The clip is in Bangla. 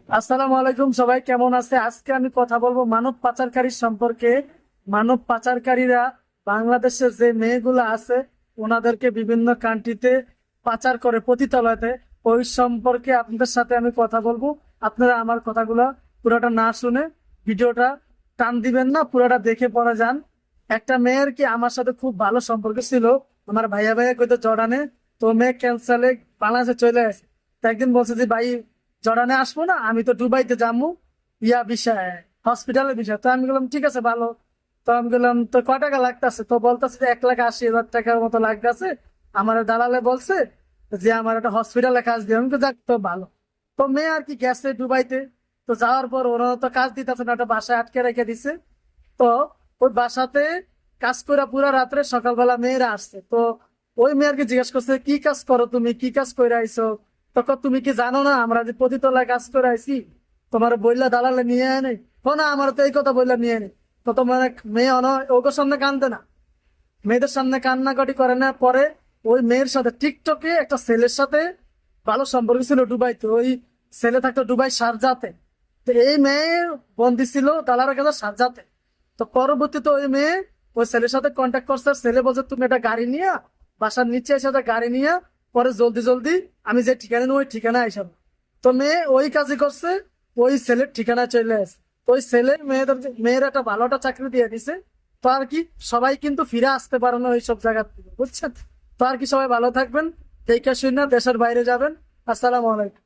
আসসালামু আলাইকুম, সবাই কেমন আছে? আজকে আমি কথা বলবো মানব পাচারকারী সম্পর্কে। মানব পাচারকারীরা বাংলাদেশের যে মেয়েগুলো আছে ওনাদেরকে বিভিন্ন কান্ট্রিতে পাচার করে পতিতালয়তে, ওই সম্পর্কে আপনাদের সাথে আমি কথা বলবো। আপনারা আমার কথাগুলো পুরোটা না শুনে ভিডিওটা টান দিবেন না, পুরোটা দেখে পড়া যান। একটা মেয়ের কি আমার সাথে খুব ভালো সম্পর্ক ছিল, আমার ভাইয়া ভাইয়া কইতো জর্ডানে। তো মেয়ে ক্যান্সারে বাংলাদেশে চলে আসে। তো একদিন বলছে যে ভাই জর্ডানে আসবো না, আমি তো দুবাইতে যাবো বিষয়, হসপিটালের বিষয়। তো আমি বললাম ঠিক আছে ভালো। তো আমি বললাম তো কয় টাকা লাগতেছে? তো বলতেছে যে 1,80,000 টাকার মতো লাগতেছে। আমার দালালে বলছে যে আমার একটা হসপিটালে কাজ দিয়ে, আমি তো যাক তো ভালো। তো মেয়ে আর কি গেছে দুবাইতে। তো যাওয়ার পর ওরা তো কাজ দিতেছে না, একটা বাসায় আটকে রেখে দিছে। তো ওই বাসাতে কাজ করে পুরো রাত্রে, সকালবেলা মেয়েরা আসছে। তো ওই মেয়েরকে জিজ্ঞেস করছে কি কাজ করো তুমি, কি কাজ করে আইছো? তখন তুমি কি জানো না আমরা যে পতিতলায় কাজ করে আইছি, তোমার বইলা দালালে নিয়ে আনে? না, আমার তো এই কথা বইলা নিয়ে আনে। তো তোমার মেয়ে ওকে সামনে কান্দে না, মেয়েদের সামনে কান্নাকাটি করে না। পরে ওই মেয়ের সাথে টিকটকে একটা ছেলের সাথে ভালো সম্পর্ক ছিল দুবাইতে। ওই ছেলে থাকতো দুবাই শারজাতে। তো এই মেয়ে বন্দি ছিল দালারের কাছে শারজাতে। তো পরবর্তীতে ওই মেয়ে ওই ছেলের সাথে কন্ট্যাক্ট করছে। ছেলে বলছে তুমি একটা গাড়ি নিয়ে বাসার নিচে এসে একটা গাড়ি নিয়ে পরে জলদি জলদি আমি যে ঠিকানা নেই ওই ঠিকানা আইসাব। তো মেয়ে ওই কাজই করছে, ওই ছেলের ঠিকানায় চলে আসে। তো ওই ছেলে মেয়ের একটা ভালো একটা চাকরি দিয়ে দিছে। তো আর কি সবাই কিন্তু ফিরে আসতে পারে না ওইসব জায়গা থেকে, বুঝছেন? তো আর কি সবাই ভালো থাকবেন, দেখে শুনে দেশের বাইরে যাবেন। আসসালামু আলাইকুম।